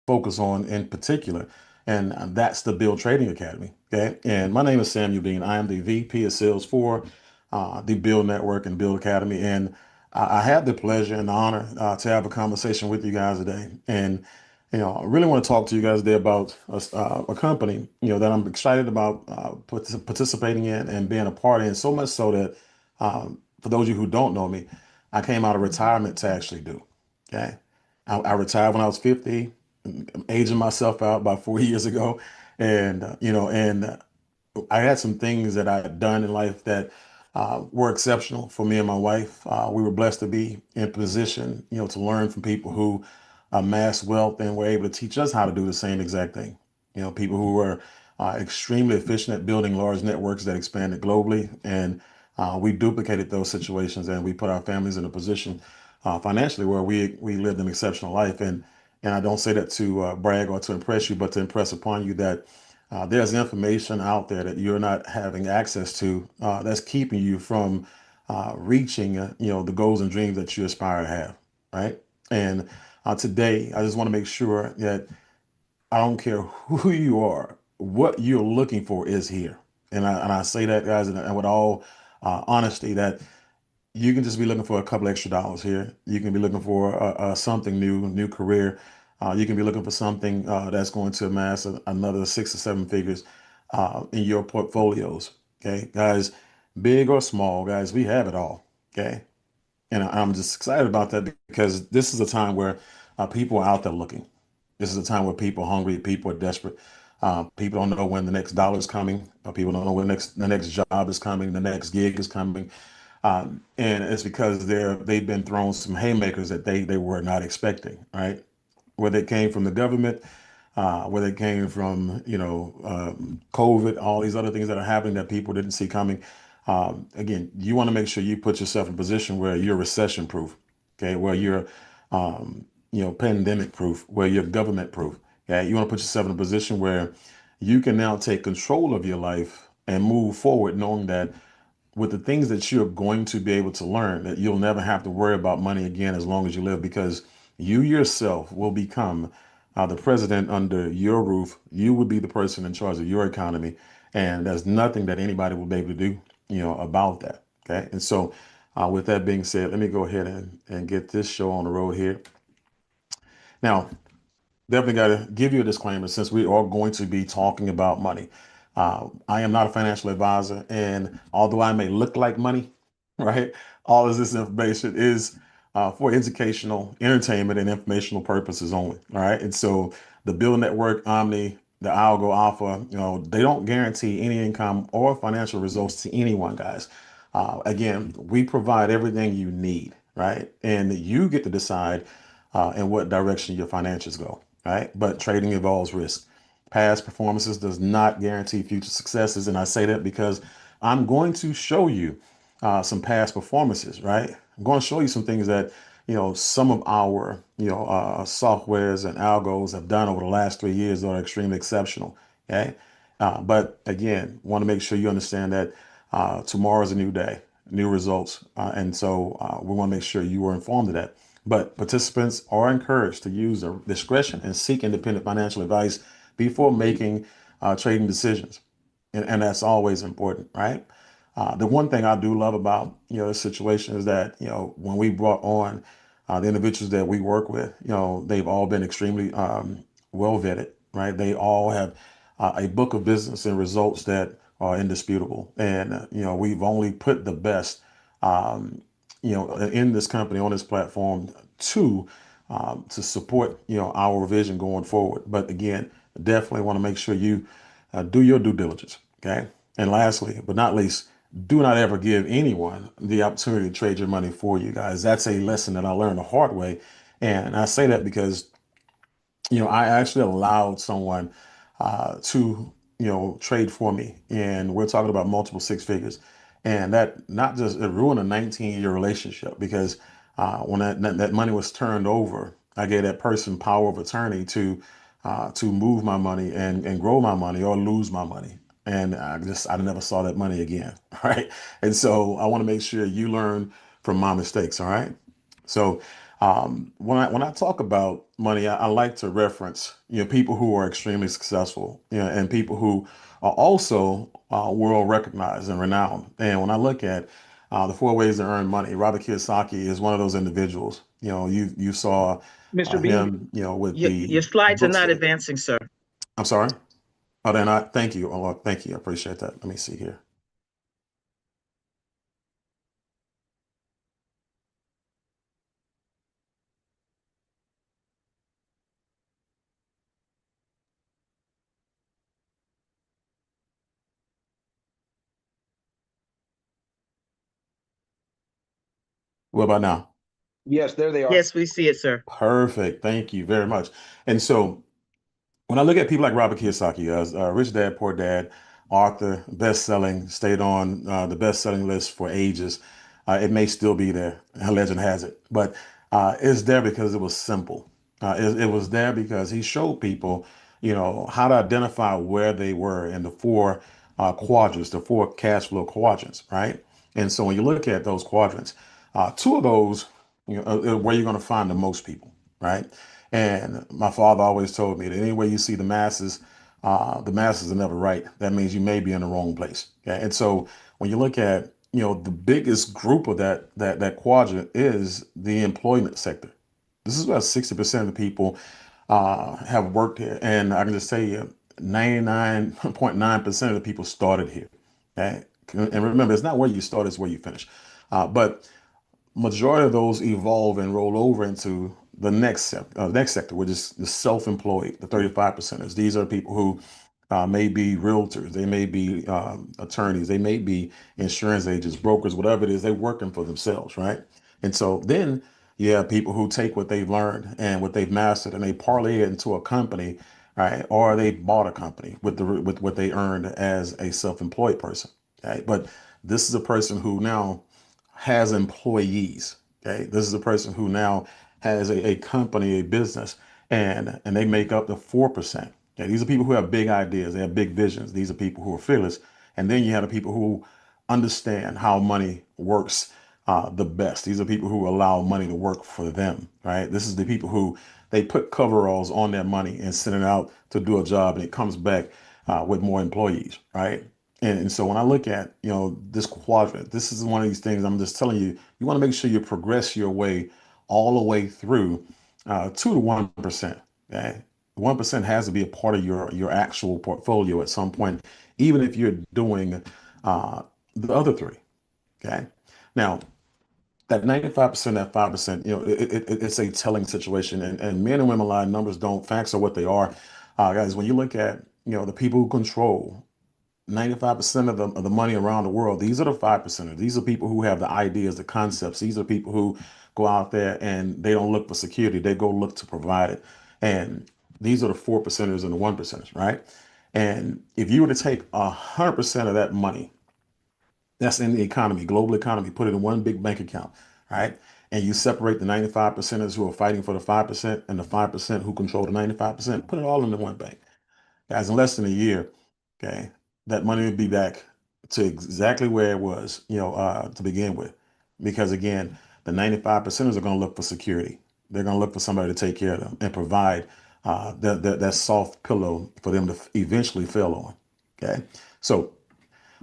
focus on in particular, and that's the BYLD Trading Academy. Okay, and my name is Samuel Bean. I am the VP of Sales for the BYLD Network and BYLD Academy, and I have the pleasure and the honor to have a conversation with you guys today. And I really want to talk to you guys today about a company that I'm excited about participating in and being a part in. So much so that for those of you who don't know me, I came out of retirement to actually do. Okay, I retired when I was 50. I'm aging myself out about 4 years ago, and I had some things that I had done in life that were exceptional for me and my wife. We were blessed to be in position, to learn from people who amassed wealth and were able to teach us how to do the same exact thing. People who were extremely efficient at building large networks that expanded globally, and we duplicated those situations and we put our families in a position financially where we lived an exceptional life. And I don't say that to brag or to impress you, but to impress upon you that there's information out there that you're not having access to that's keeping you from reaching, the goals and dreams that you aspire to have, right? And today, I just want to make sure that I don't care who you are, what you're looking for is here. And I say that, guys, and with all honesty, that you can just be looking for a couple extra dollars here. You can be looking for something new career. You can be looking for something that's going to amass another 6 or 7 figures in your portfolios. Okay, guys, big or small, guys, we have it all. Okay, and I'm just excited about that because this is a time where people are out there looking. This is a time where people are hungry, people are desperate. People don't know when the next dollar is coming. People don't know when the next job is coming, the next gig is coming. And it's because they've been thrown some haymakers that they were not expecting, right? Whether it came from the government, whether it came from COVID, all these other things that are happening that people didn't see coming. Again, you want to make sure you put yourself in a position where you're recession proof, okay, where you're pandemic proof, where you're government proof. Okay, you want to put yourself in a position where you can now take control of your life and move forward, knowing that with the things that you're going to be able to learn, that you'll never have to worry about money again as long as you live, because you yourself will become the president under your roof. You will be the person in charge of your economy, and there's nothing that anybody will be able to do, about that. Okay, and so with that being said, let me go ahead and get this show on the road here. Now, definitely got to give you a disclaimer since we are going to be talking about money. I am not a financial advisor, and although I may look like money, right, all of this information is for educational, entertainment, and informational purposes only. All right, and so the Bill Network, Omni, the Algo Alpha, they don't guarantee any income or financial results to anyone, guys. Again, we provide everything you need, right, and you get to decide in what direction your financials go, right? But trading involves risk. Past performances does not guarantee future successes, and I say that because I'm going to show you some past performances, right? I'm going to show you some things that some of our softwares and algos have done over the last 3 years that are extremely exceptional. Okay, but again, want to make sure you understand that tomorrow is a new day, new results, and so we want to make sure you are informed of that. But participants are encouraged to use their discretion and seek independent financial advice before making trading decisions. And that's always important, right? The one thing I do love about, this situation is that, when we brought on the individuals that we work with, they've all been extremely well vetted, right? They all have a book of business and results that are indisputable. And, we've only put the best in this company on this platform to support our vision going forward. But again, definitely want to make sure you do your due diligence. Okay. And lastly, but not least, do not ever give anyone the opportunity to trade your money for you, guys. That's a lesson that I learned the hard way. And I say that because I actually allowed someone to, trade for me. And we're talking about multiple six figures. And that not just it ruined a 19-year relationship because when that money was turned over, I gave that person power of attorney to move my money and grow my money or lose my money. And I never saw that money again. Right. And so I want to make sure you learn from my mistakes. All right. So When I talk about money, I like to reference, people who are extremely successful, and people who are also world recognized and renowned. And when I look at the four ways to earn money, Robert Kiyosaki is one of those individuals. You saw Mr. B, him, with your the slides are books not that. advancing, sir. I'm sorry. Oh, then I thank you. Oh, thank you. I appreciate that. Let me see here. What about now? Yes, there they are. Yes, we see it, sir. Perfect. Thank you very much. And so, when I look at people like Robert Kiyosaki, as Rich Dad, Poor Dad, author, best-selling, stayed on the best-selling list for ages, it may still be there. Legend has it, but it's there because it was simple. It was there because he showed people, how to identify where they were in the four quadrants, the four cash flow quadrants, right? And so when you look at those quadrants, two of those, are where you're going to find the most people, right? And my father always told me that anywhere you see the masses are never right. That means you may be in the wrong place. Okay? And so when you look at, the biggest group of that quadrant is the employment sector. This is about 60% of the people have worked here. And I can just tell you, 99.9% of the people started here. Okay? And remember, it's not where you start, it's where you finish. But majority of those evolve and roll over into the next sector, which is the self-employed, the 35 percenters. These are people who may be realtors, they may be attorneys, they may be insurance agents, brokers, whatever it is, they're working for themselves, right? And so then you have people who take what they've learned and what they've mastered and they parlay it into a company, right? Or they bought a company with what they earned as a self-employed person, right? But this is a person who now has employees. Okay, this is a person who now has a company, a business, and they make up the 4%. Okay, these are people who have big ideas, they have big visions. These are people who are fearless, and then you have the people who understand how money works the best. These are people who allow money to work for them. Right. This is the people who they put coveralls on their money and send it out to do a job, and it comes back with more employees. Right. And so when I look at, this quadrant, this is one of these things I'm just telling you, you want to make sure you progress your way all the way through to the 1%. Okay? 1% has to be a part of your actual portfolio at some point, even if you're doing uh, the other three. Okay. Now, that 95%, that 5%, it's a telling situation. And men and women lie, numbers don't, facts are what they are. Guys, when you look at, the people who control 95% of the money around the world, these are the 5%ers. These are people who have the ideas, the concepts. These are people who go out there and they don't look for security. They go look to provide it. And these are the 4%ers and the 1%ers, right? And if you were to take 100% of that money that's in the economy, global economy, put it in one big bank account, right? And you separate the 95 percenters who are fighting for the 5% and the 5% who control the 95%, put it all into one bank. Guys, in less than a year, okay, that money would be back to exactly where it was, to begin with. Because again, the 95 percenters are going to look for security. They're going to look for somebody to take care of them and provide that soft pillow for them to eventually fail on. Okay. So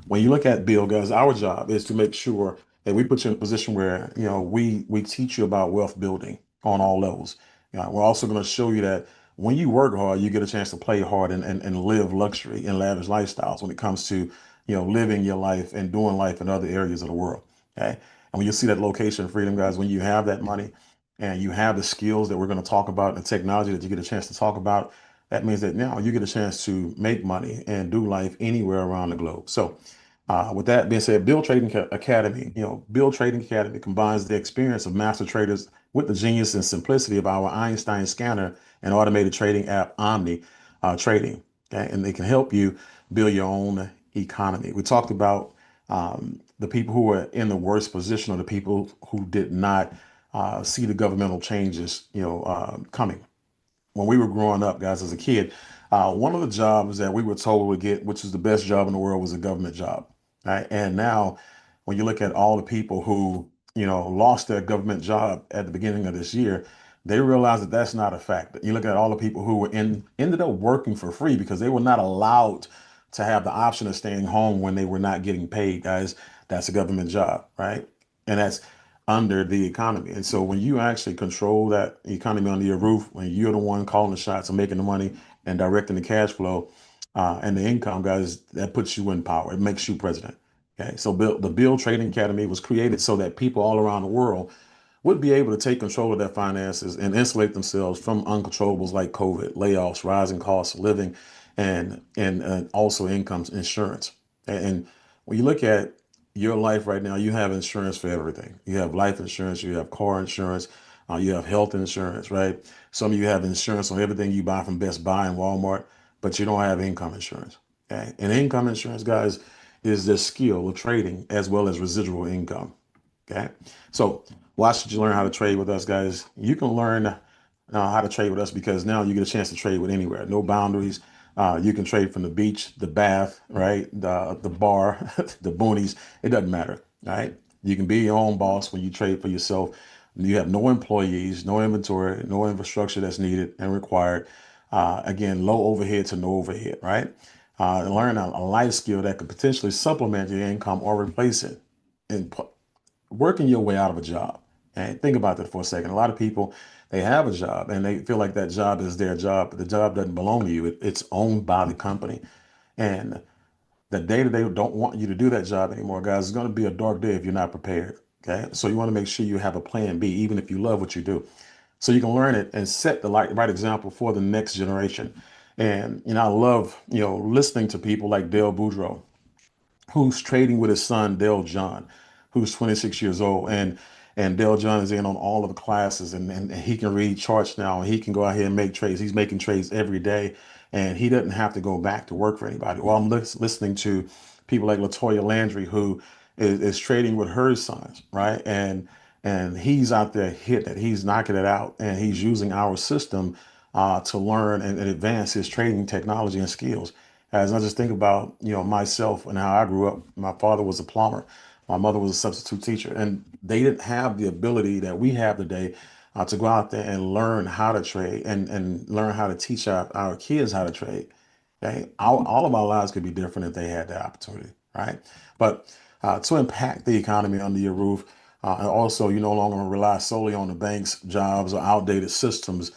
when you look at Bill, guys, our job is to make sure that we put you in a position where we teach you about wealth building on all levels. We're also going to show you that when you work hard, you get a chance to play hard and live luxury and lavish lifestyles when it comes to living your life and doing life in other areas of the world. Okay, and when you see that location freedom, guys, when you have that money and you have the skills that we're going to talk about and the technology that you get a chance to talk about, that means that now you get a chance to make money and do life anywhere around the globe. So, with that being said, Academy, Build Trading Academy combines the experience of master traders with the genius and simplicity of our Einstein Scanner and automated trading app Omni Trading. Okay, and they can help you build your own economy. We talked about the people who are in the worst position, or the people who did not see the governmental changes, coming when we were growing up, guys, as a kid, one of the jobs that we were told we get, which is the best job in the world, was a government job. Right. And now, when you look at all the people who lost their government job at the beginning of this year, they realized that that's not a fact. You look at all the people who were ended up working for free because they were not allowed to have the option of staying home when they were not getting paid, guys. That's a government job, right? And that's under the economy. And so when you actually control that economy under your roof, when you're the one calling the shots and making the money and directing the cash flow and the income, guys, that puts you in power. It makes you president. Okay, so the BYLD Trading Academy was created so that people all around the world would be able to take control of their finances and insulate themselves from uncontrollables like COVID, layoffs, rising costs of living, and also income insurance. And when you look at your life right now, you have insurance for everything. You have life insurance, you have car insurance, you have health insurance, right? Some of you have insurance on everything you buy from Best Buy and Walmart, but you don't have income insurance. Okay, and income insurance, guys, is the skill of trading as well as residual income. Okay. So why should you learn how to trade with us, guys? You can learn how to trade with us because now you get a chance to trade with anywhere, no boundaries. You can trade from the beach, the bath, right? The bar, the boonies. It doesn't matter, right? You can be your own boss when you trade for yourself. You have no employees, no inventory, no infrastructure that's needed and required. Again, low overhead to no overhead, right? Learn a life skill that could potentially supplement your income or replace it. And working your way out of a job. And think about that for a second. A lot of people, they have a job and they feel like that job is their job, but the job doesn't belong to you. It's owned by the company. And the day that they don't want you to do that job anymore, guys, it's going to be a dark day if you're not prepared. Okay. So you want to make sure you have a plan B, even if you love what you do. So you can learn it and set the right example for the next generation. And, I love, listening to people like Dale Boudreaux, who's trading with his son Dale John, who's 26 years old, and Dale John is in on all of the classes, and he can read charts now, and he can go out here and make trades. He's making trades every day, and he doesn't have to go back to work for anybody. Well, I'm listening to people like Latoya Landry, who is trading with her sons, right? And he's out there hitting it. He's knocking it out, and he's using our system to learn and advance his trading technology and skills. As I just think about, myself and how I grew up, my father was a plumber, my mother was a substitute teacher, and they didn't have the ability that we have today to go out there and learn how to trade and learn how to teach our kids how to trade. Okay, all of our lives could be different if they had the opportunity, right? But to impact the economy under your roof, and also you no longer rely solely on the banks, jobs, or outdated systems,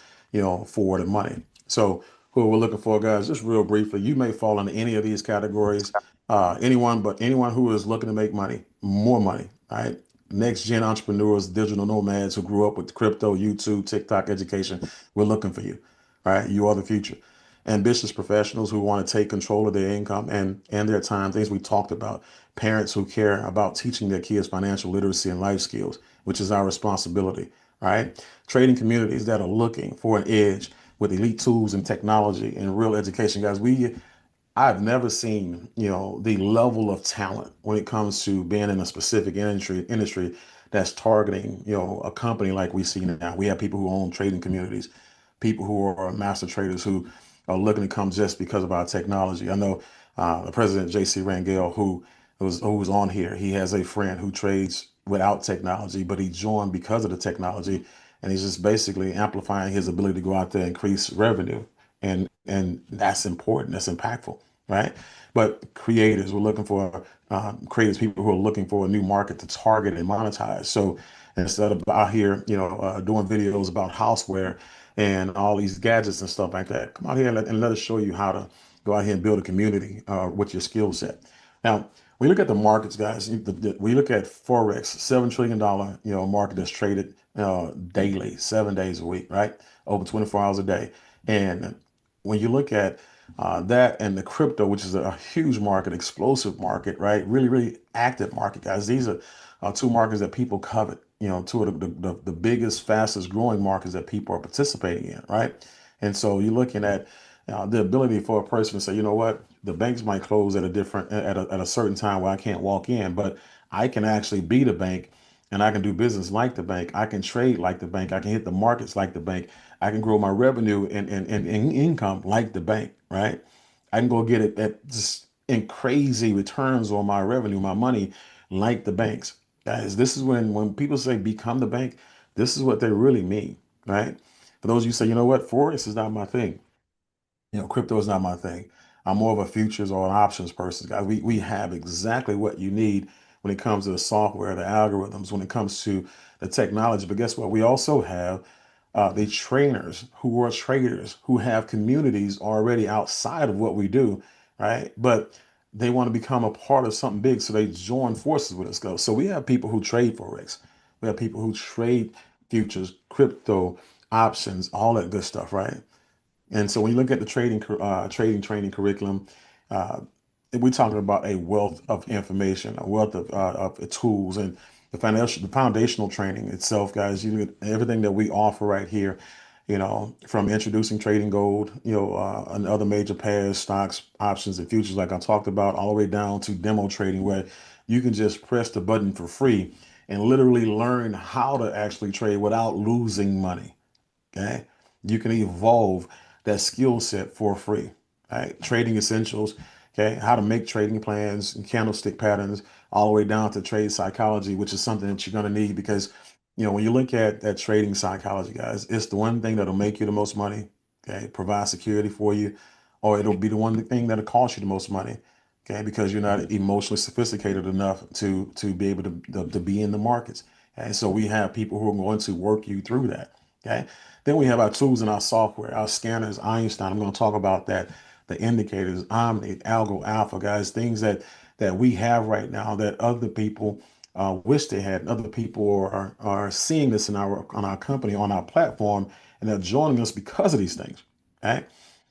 for the money. So who we're looking for, guys, just real briefly, you may fall into any of these categories. Anyone who is looking to make money, more money, right? Next gen entrepreneurs, digital nomads who grew up with crypto, YouTube, TikTok education, we're looking for you, right? You are the future. Ambitious professionals who want to take control of their income and their time, things we talked about. Parents who care about teaching their kids financial literacy and life skills, which is our responsibility, right? Trading communities that are looking for an edge with elite tools and technology and real education, guys. I've never seen, the level of talent when it comes to being in a specific industry that's targeting, a company like we see now. We have people who own trading communities, people who are master traders who are looking to come just because of our technology. I know the president, JC Rangel, who's on here, he has a friend who trades without technology, but he joined because of the technology. And he's just basically amplifying his ability to go out there and increase revenue. And that's important, that's impactful, right? But creators, we're looking for creators, people who are looking for a new market to target and monetize. So instead of out here, doing videos about houseware and all these gadgets and stuff like that, come out here and let us show you how to go out here and build a community with your skill set. Now, we look at the markets, guys. We look at Forex, $7 trillion, market that's traded daily, 7 days a week, right? Over 24 hours a day. And when you look at that and the crypto, which is a huge market, explosive market, right? Really, really active market, guys. These are two markets that people covet, two of the biggest, fastest growing markets that people are participating in, right? And so you're looking at the ability for a person to say, you know what, the banks might close at a certain time where I can't walk in, but I can actually be the bank and I can do business like the bank. I can trade like the bank. I can hit the markets like the bank. I can grow my revenue and income like the bank, right? I can go get it at just in crazy returns on my revenue, my money, like the banks. Guys, this is when people say become the bank, this is what they really mean, right? For those of you who say, you know what, Forex is not my thing. Crypto is not my thing. I'm more of a futures or an options person, guys. We have exactly what you need when it comes to the software, the algorithms, when it comes to the technology. But guess what? We also have the trainers who are traders who have communities already outside of what we do, right? But they want to become a part of something big, so they join forces with us. Go. So we have people who trade forex. We have people who trade futures, crypto, options, all that good stuff, right? And so when you look at the trading training curriculum, uh, we're talking about a wealth of information, a wealth of tools, and the foundational training itself, guys. You get everything that we offer right here. From introducing trading gold, and other major pairs, stocks, options, and futures, like I talked about, all the way down to demo trading, where you can just press the button for free and literally learn how to actually trade without losing money. Okay. You can evolve that skill set for free. Right. Trading essentials. Okay. How to make trading plans and candlestick patterns, all the way down to trade psychology, which is something that you're going to need because, when you look at that trading psychology, guys, it's the one thing that'll make you the most money. Okay. Provide security for you, or it'll be the one thing that'll cost you the most money. Okay. Because you're not emotionally sophisticated enough to be able to be in the markets. And so we have people who are going to work you through that. Okay. Then we have our tools and our software, our scanners, Einstein. I'm going to talk about that, the indicators, Omni, Algo Alpha, guys, things that we have right now that other people wish they had. Other people are seeing this in our on our company, on our platform, and they're joining us because of these things. Right.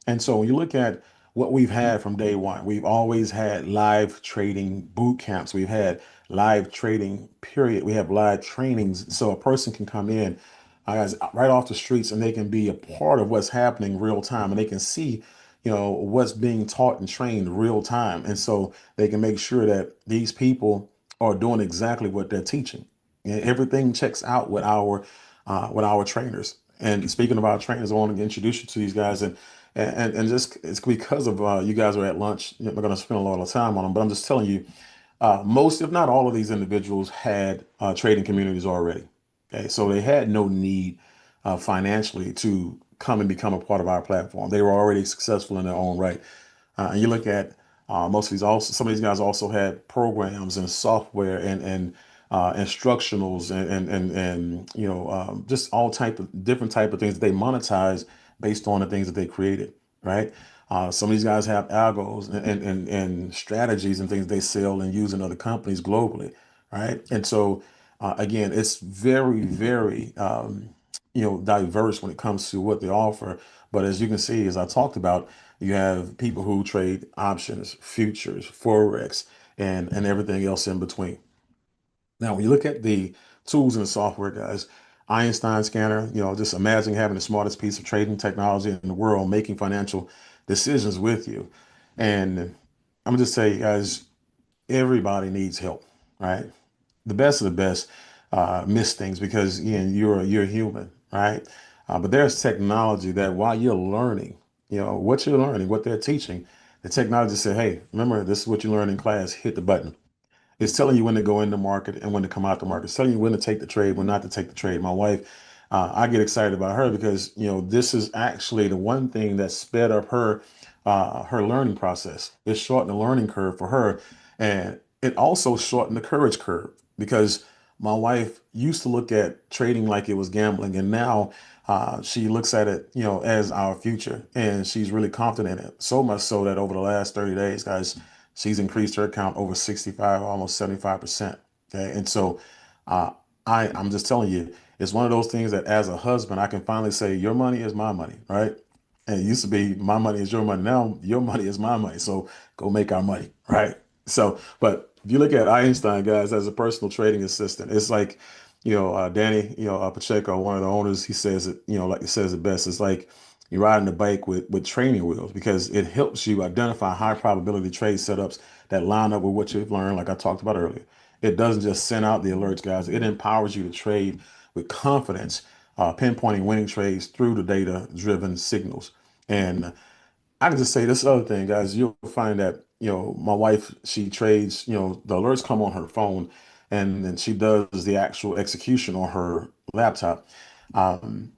And so when you look at what we've had from day one, we've always had live trading boot camps. We've had live trading, period. We have live trainings. So a person can come in guys right off the streets and they can be a part of what's happening real time and they can see what's being taught and trained real time, and so they can make sure that these people are doing exactly what they're teaching, and everything checks out with our trainers. And speaking of our trainers, I want to introduce you to these guys, and just it's because of you guys are at lunch. We're going to spend a lot of time on them, but I'm just telling you, most, if not all of these individuals had trading communities already. Okay, so they had no need financially to come and become a part of our platform. They were already successful in their own right. And you look at most of these also, some of these guys also had programs and software and instructionals and just all type of different type of things that they monetize based on the things that they created, right? Some of these guys have algos and strategies and things they sell and use in other companies globally, right? And so again, it's very diverse when it comes to what they offer. But as you can see, as I talked about, you have people who trade options, futures, forex, and everything else in between. Now, when you look at the tools and the software, guys, Einstein Scanner, just imagine having the smartest piece of trading technology in the world, making financial decisions with you. And I'm gonna just say, guys, everybody needs help, right? The best of the best miss things because you're human, right? But there's technology that while you're learning, what you're learning, what they're teaching, the technology say, hey, remember this is what you learned in class. Hit the button. It's telling you when to go in the market and when to come out the market. It's telling you when to take the trade, when not to take the trade. My wife, I get excited about her because this is actually the one thing that sped up her learning process. It shortened the learning curve for her, and it also shortened the courage curve because my wife used to look at trading like it was gambling, and now she looks at it, as our future, and she's really confident in it. So much so that over the last 30 days, guys, she's increased her account over 65, almost 75%. Okay. And so uh, I'm just telling you, it's one of those things that as a husband, I can finally say, your money is my money, right? And it used to be my money is your money. Now your money is my money. So go make our money, right? So, but if you look at Einstein, guys, as a personal trading assistant, it's like, Danny, Pacheco, one of the owners, he says it, like he says it best. It's like you're riding a bike with training wheels because it helps you identify high probability trade setups that line up with what you've learned, like I talked about earlier. It doesn't just send out the alerts, guys. It empowers you to trade with confidence, pinpointing winning trades through the data-driven signals. And I can just say this other thing, guys. You'll find that, my wife, she trades, the alerts come on her phone. and then she does the actual execution on her laptop. Um,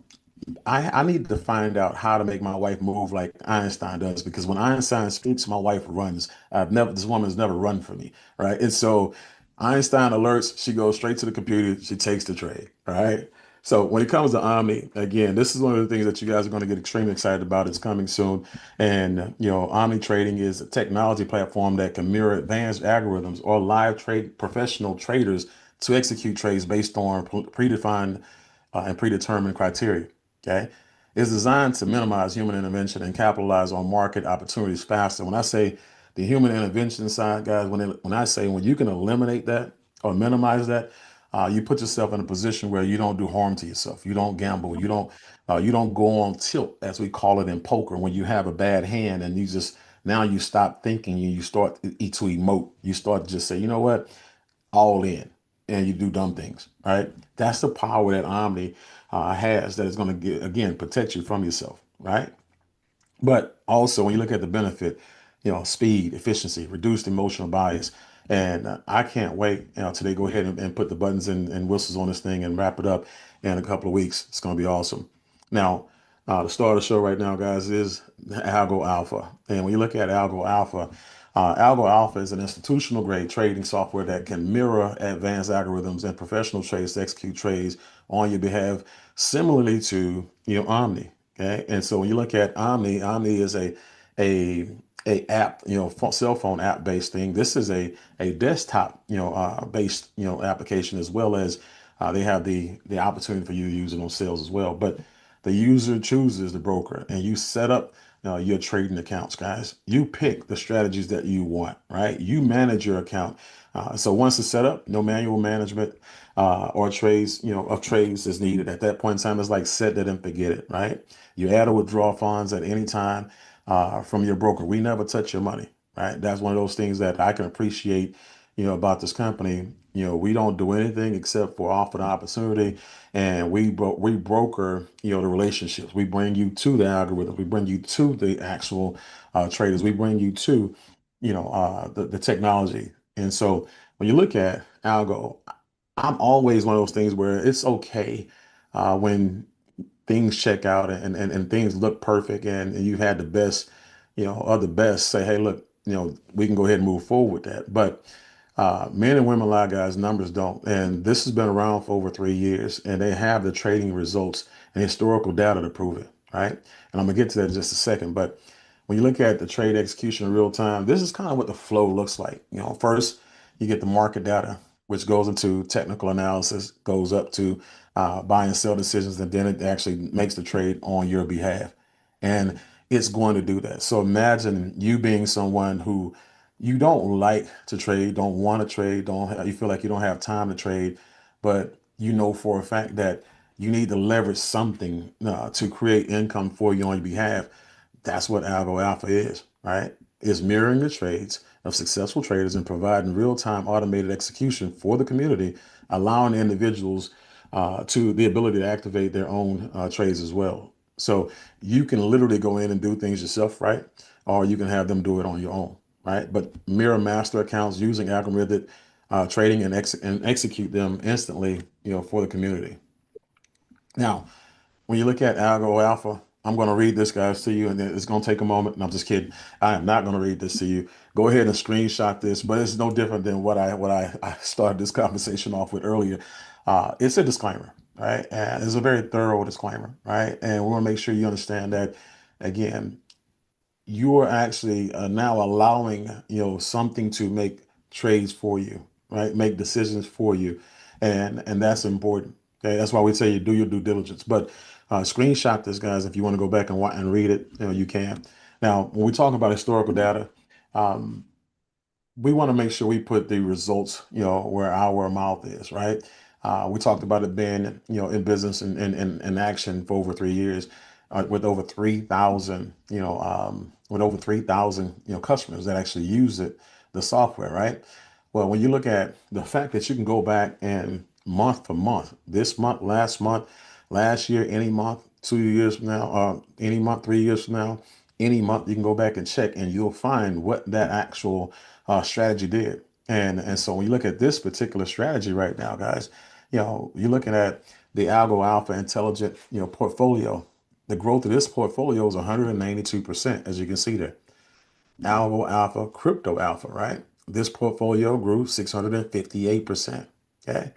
I need to find out how to make my wife move like Einstein does, because when Einstein speaks, my wife runs. This woman's never run for me, right? And so Einstein alerts, she goes straight to the computer, she takes the trade, right? So when it comes to Omni, again, this is one of the things that you guys are going to get extremely excited about. It's coming soon. And Omni Trading is a technology platform that can mirror advanced algorithms or live trade professional traders to execute trades based on predefined and predetermined criteria. Okay. It's designed to minimize human intervention and capitalize on market opportunities faster. When I say the human intervention side, guys, when I say when you can eliminate that or minimize that, you put yourself in a position where you don't do harm to yourself. You don't gamble. You don't go on tilt, as we call it in poker, when you have a bad hand and you just now you stop thinking and you start to emote. You start to just say, you know what? All in, and you do dumb things, right? That's the power that Omni has, that is going to get, again, protect you from yourself, right? But also, when you look at the benefit, speed, efficiency, reduced emotional bias. And I can't wait, today, go ahead and put the buttons and whistles on this thing and wrap it up in a couple of weeks. It's going to be awesome. Now, the star of the show right now, guys, is Algo Alpha. And when you look at Algo Alpha is an institutional grade trading software that can mirror advanced algorithms and professional trades to execute trades on your behalf, similarly to Omni. Okay, and so when you look at Omni, Omni is a app, cell phone app based thing. This is a desktop, based, application, as well as they have the opportunity for you to use it on sales as well. But the user chooses the broker, and you set up your trading accounts, guys. You pick the strategies that you want, right? You manage your account. So once it's set up, no manual management or trades, of trades is needed. At that point in time, it's like set it and forget it, right? You add or withdraw funds at any time from your broker. We never touch your money, right? That's one of those things that I can appreciate, about this company. We don't do anything except for offer the opportunity, and we broker, the relationships. We bring you to the algorithm. We bring you to the actual traders. We bring you to, the technology. And so when you look at Algo, I'm always one of those things where it's okay when things check out and things look perfect, and you've had the best, of the best say, hey, look, we can go ahead and move forward with that. But men and women lie, guys, numbers don't. And this has been around for over 3 years, and they have the trading results and historical data to prove it, right? And I'm gonna get to that in just a second. But when you look at the trade execution in real time, this is kind of what the flow looks like. First you get the market data, which goes into technical analysis, goes up to buy and sell decisions, and then it actually makes the trade on your behalf. And it's going to do that. So imagine you being someone who you don't like to trade, don't want to trade, you feel like you don't have time to trade, but you know for a fact that you need to leverage something to create income for you on your behalf. That's what Algo Alpha is, right? It's mirroring the trades of successful traders and providing real-time automated execution for the community, allowing individuals to the ability to activate their own trades as well. So you can literally go in and do things yourself, right? Or you can have them do it on your own, right? But mirror master accounts using algorithmic trading and execute them instantly, for the community. Now, when you look at Algo Alpha, I'm going to read this, guys, to you, and it's going to take a moment. And I'm just kidding. I am not going to read this to you. Go ahead and screenshot this, but it's no different than what I started this conversation off with earlier. It's a disclaimer, right? And it's a very thorough disclaimer, right? And we want to make sure you understand that, again, you are actually now allowing something to make trades for you, right? Make decisions for you, and that's important. Okay, that's why we say you do your due diligence. But screenshot this, guys, if you want to go back and and read it. You can. Now, when we talk about historical data, um, we want to make sure we put the results, where our mouth is, right? We talked about it being, in business and in action for over 3 years, with over 3,000, with over 3,000, customers that actually use the software, right? Well, when you look at the fact that you can go back and month for month, this month, last year, any month, 2 years from now, any month, 3 years from now, any month, you can go back and check, and you'll find what that actual strategy did. And so when you look at this particular strategy right now, guys, you're looking at the Algo Alpha Intelligent, portfolio. The growth of this portfolio is 192%, as you can see there. Algo Alpha, Crypto Alpha, right? This portfolio grew 658%. Okay.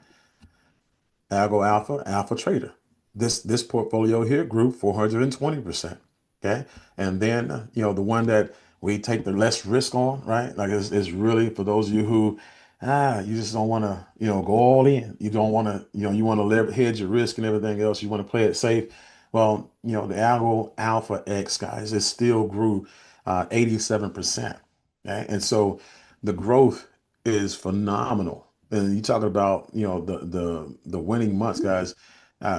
Algo Alpha, Alpha Trader. This portfolio here grew 420%. Okay. And then, the one that we take the less risk on, right? Like it's really for those of you who, you just don't want to, go all in. You don't want to, you want to hedge your risk and everything else. You want to play it safe. Well, the Algo Alpha X, guys, it still grew 87%. Okay. And so the growth is phenomenal. And you talking about, the winning months, guys.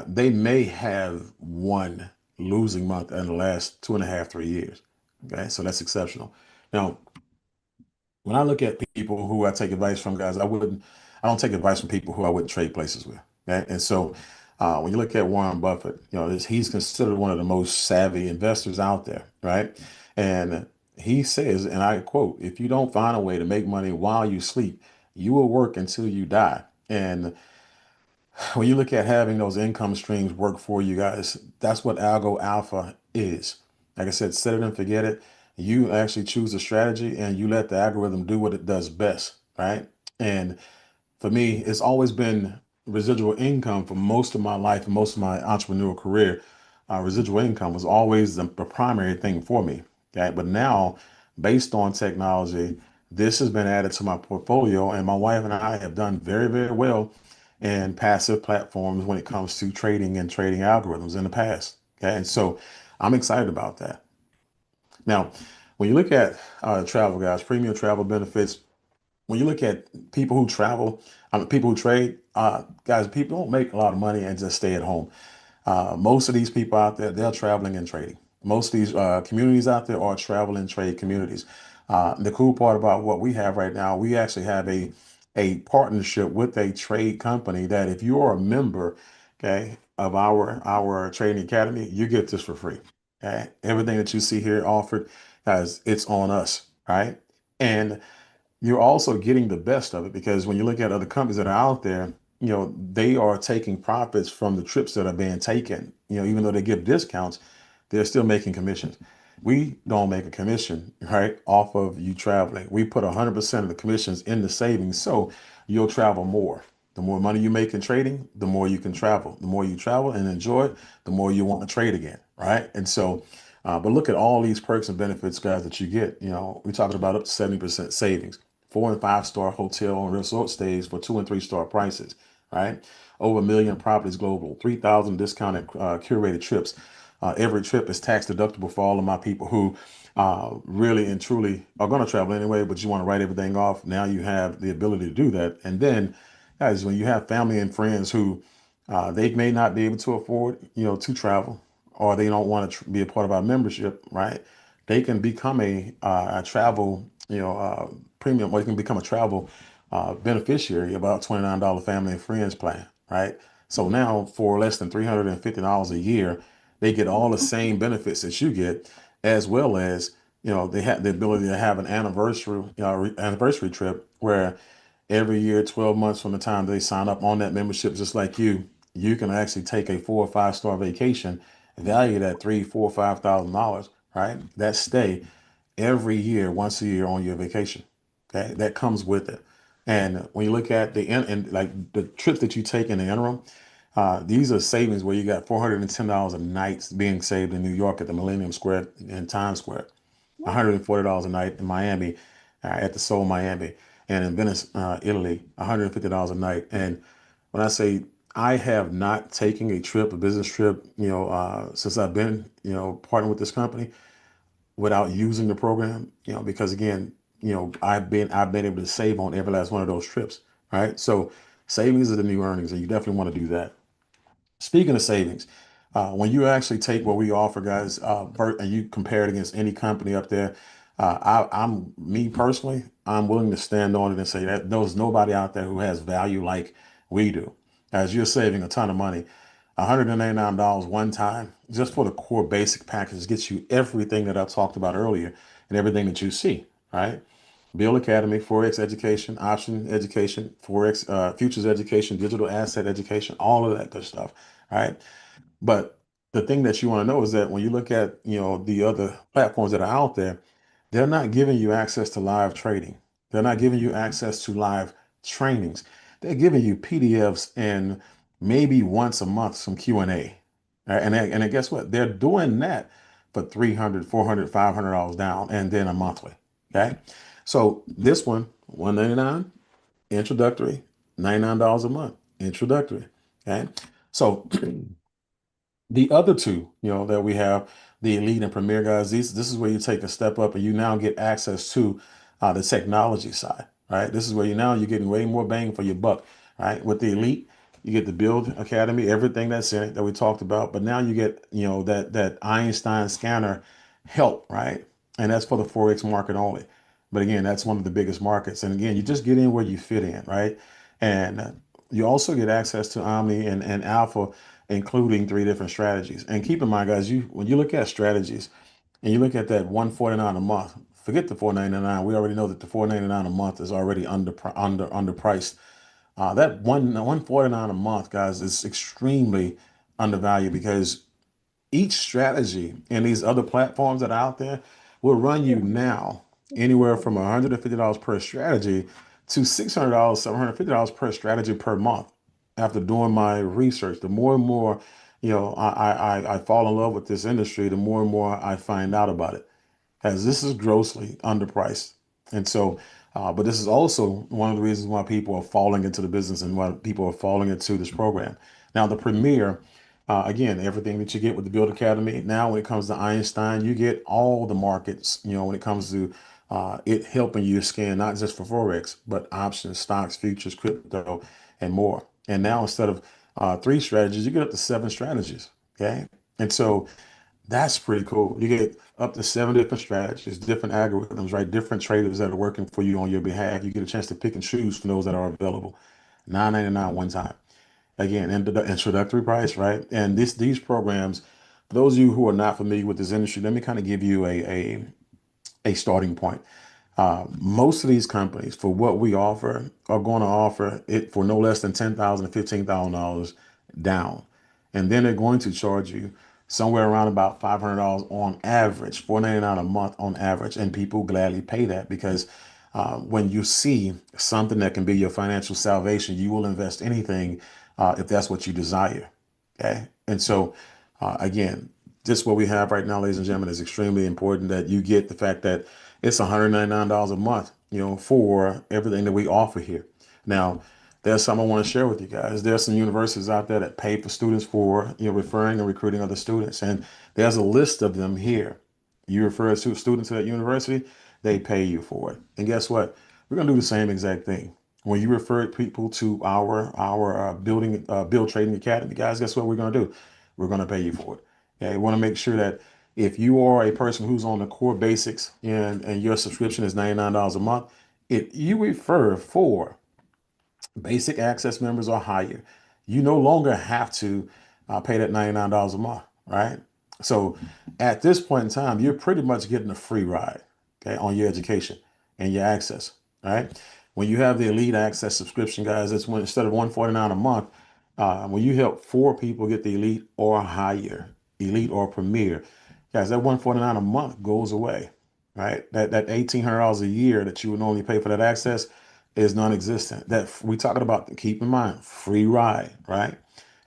They may have one losing month in the last 2.5, 3 years. Okay, so that's exceptional. Now, when I look at people who I take advice from, guys, I don't take advice from people who I wouldn't trade places with. Okay, and so when you look at Warren Buffett, he's considered one of the most savvy investors out there, right? And he says, and I quote, "If you don't find a way to make money while you sleep, you will work until you die." And when you look at having those income streams work for you guys, that's what Algo Alpha is. Like I said, set it and forget it. You actually choose a strategy and you let the algorithm do what it does best, right? And for me, it's always been residual income for most of my life and most of my entrepreneurial career. Residual income was always the primary thing for me. Okay. But now, based on technology, this has been added to my portfolio, and my wife and I have done very, very well in passive platforms when it comes to trading and trading algorithms in the past. Okay. And so I'm excited about that. Now, when you look at travel, guys, premium travel benefits, when you look at people who travel, people who trade, guys, people don't make a lot of money and just stay at home. Most of these people out there, they're traveling and trading. Most of these communities out there are travel and trade communities. The cool part about what we have right now, we actually have a partnership with a trade company that if you are a member, okay, of our trading academy, you get this for free. Okay, everything that you see here offered, guys, it's on us, right? And you're also getting the best of it because when you look at other companies that are out there, they are taking profits from the trips that are being taken. Even though they give discounts, they're still making commissions. We don't make a commission, right, off of you traveling. We put 100% of the commissions in the savings, so you'll travel more. The more money you make in trading, the more you can travel. The more you travel and enjoy it, the more you want to trade again, right? And so, but look at all these perks and benefits, guys, that you get. We're talking about up to 70% savings, 4 and 5 star hotel and resort stays for 2 and 3 star prices, right? Over a million properties global, 3,000 discounted curated trips. Every trip is tax deductible for all of my people who really and truly are going to travel anyway, but you want to write everything off. Now you have the ability to do that. And then, guys, when you have family and friends who they may not be able to afford, to travel, or they don't want to be a part of our membership, right? They can become a travel, premium, or you can become a travel beneficiary about $29 family and friends plan, right? So now for less than $350 a year, they get all the same benefits that you get, as well as, they have the ability to have an anniversary trip where every year, 12 months from the time they sign up on that membership, just like you can actually take a 4 or 5 star vacation valued at three, four, $5,000, right? That stay every year, once a year on your vacation. Okay, that comes with it. And when you look at and like the trips that you take in the interim, these are savings where you got $410 a night being saved in New York at the Millennium Square in Times Square, $140 a night in Miami, at the Seoul Miami, and in Venice, Italy, $150 a night. And when I say I have not taken a business trip, since I've been, partnering with this company without using the program, because again, I've been able to save on every last one of those trips, right? So savings are the new earnings, and you definitely want to do that. Speaking of savings, when you actually take what we offer, guys, and you compare it against any company up there, I'm me personally, I'm willing to stand on it and say that there's nobody out there who has value like we do. As you're saving a ton of money, $199 one time just for the core basic package gets you everything that I talked about earlier and everything that you see, right? BYLD Academy, Forex education, option education, Forex futures education, digital asset education, all of that good stuff. All right. But the thing that you want to know is that when you look at, the other platforms that are out there, they're not giving you access to live trading. They're not giving you access to live trainings. They're giving you PDFs and maybe once a month some Q&A. And guess what? They're doing that for 300, 400, $500 down and then a monthly. Okay. So this one, 199 introductory, $99 a month, introductory. Okay. So the other two, that we have, the elite and premier guys, this is where you take a step up and you now get access to the technology side, right? This is where you're getting way more bang for your buck, right? With the elite, you get the Build Academy, everything that's in it that we talked about, but now you get, that Einstein Scanner help, right? And that's for the Forex market only. But again, that's one of the biggest markets. And again, you just get in where you fit in, right? And you also get access to Omni and Alpha, including three different strategies. And keep in mind, guys, when you look at strategies and you look at that 149 a month, forget the 499. We already know that the 499 a month is already underpriced. That 149 a month, guys, is extremely undervalued because each strategy in these other platforms that are out there will run you now anywhere from $150 per strategy to $600, $750 per strategy per month. After doing my research, the more and more, I fall in love with this industry, the more and more I find out about it, as this is grossly underpriced. And so, but this is also one of the reasons why people are falling into the business and why people are falling into this program. Now, the premier, again, everything that you get with the Build Academy. Now, when it comes to Einstein, you get all the markets, when it comes to it helping you scan not just for Forex, but options, stocks, futures, crypto, and more. And now, instead of three strategies, you get up to seven strategies. Okay. And so, that's pretty cool. You get up to seven different strategies, different algorithms, right? Different traders that are working for you on your behalf. You get a chance to pick and choose from those that are available. 9.99 one time. Again, the introductory price, right? And these programs, for those of you who are not familiar with this industry, let me kind of give you a starting point. Most of these companies, for what we offer, are going to offer it for no less than $10,000 to $15,000 down. And then they're going to charge you somewhere around about $500 on average, $499 a month on average. And people gladly pay that because when you see something that can be your financial salvation, you will invest anything if that's what you desire. Okay. And so, again, just what we have right now, ladies and gentlemen, is extremely important that you get the fact that it's $199 a month, for everything that we offer here. Now, there's something I want to share with you guys. There's some universities out there that pay for students for, referring and recruiting other students. And there's a list of them here. You refer to students to that university, they pay you for it. And guess what? We're going to do the same exact thing. When you refer people to our Build Trading Academy, guys, guess what we're going to do? We're going to pay you for it. Okay, we want to make sure that if you are a person who's on the core basics and your subscription is $99 a month, if you refer for basic access members or higher, you no longer have to pay that $99 a month, right? So at this point in time, you're pretty much getting a free ride, okay, on your education and your access, right? When you have the elite access subscription, guys, that's when instead of 149 a month, when you help four people get the elite or higher, elite or premier, guys, that 149 a month goes away, right? That $1,800 a year that you would normally pay for that access is non-existent. That we talking about, keep in mind, free ride, right?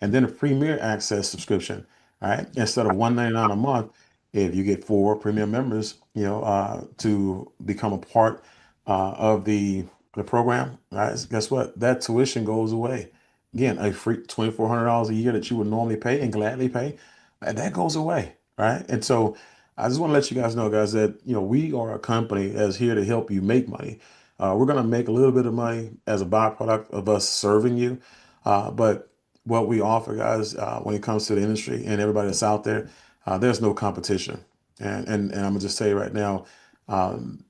And then a premier access subscription, right? Instead of 199 a month, if you get four premium members, to become a part of the program, right? Guess what? That tuition goes away. Again, a free $2,400 a year that you would normally pay and gladly pay, that goes away, right? And so I just want to let you guys know, guys, that we are a company that's here to help you make money. We're going to make a little bit of money as a byproduct of us serving you. But what we offer, guys, when it comes to the industry and everybody that's out there, there's no competition. And I'm going to just tell you right now,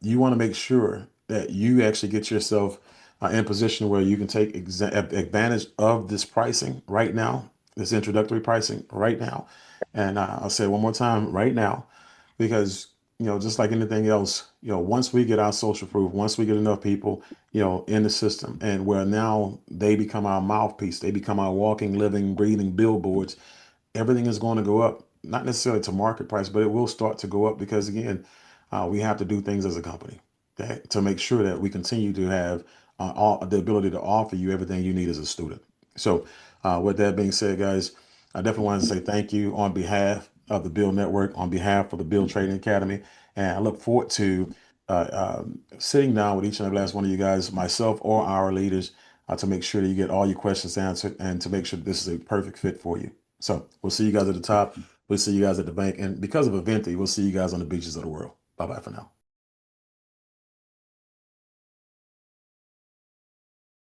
you want to make sure that you actually get yourself in a position where you can take advantage of this pricing right now, this introductory pricing right now. And I'll say it one more time, right now, because just like anything else, once we get our social proof, once we get enough people, in the system, and where now they become our mouthpiece, they become our walking, living, breathing billboards, everything is going to go up, not necessarily to market price, but it will start to go up because, again, we have to do things as a company, okay, to make sure that we continue to have the ability to offer you everything you need as a student. So, with that being said, guys, I definitely wanted to say thank you on behalf of the Build Network, on behalf of the Build Trading Academy, and I look forward to sitting down with each and every last one of you guys, myself or our leaders, to make sure that you get all your questions answered and to make sure that this is a perfect fit for you. So we'll see you guys at the top. We'll see you guys at the bank. And because of Eventi, we'll see you guys on the beaches of the world. Bye bye for now.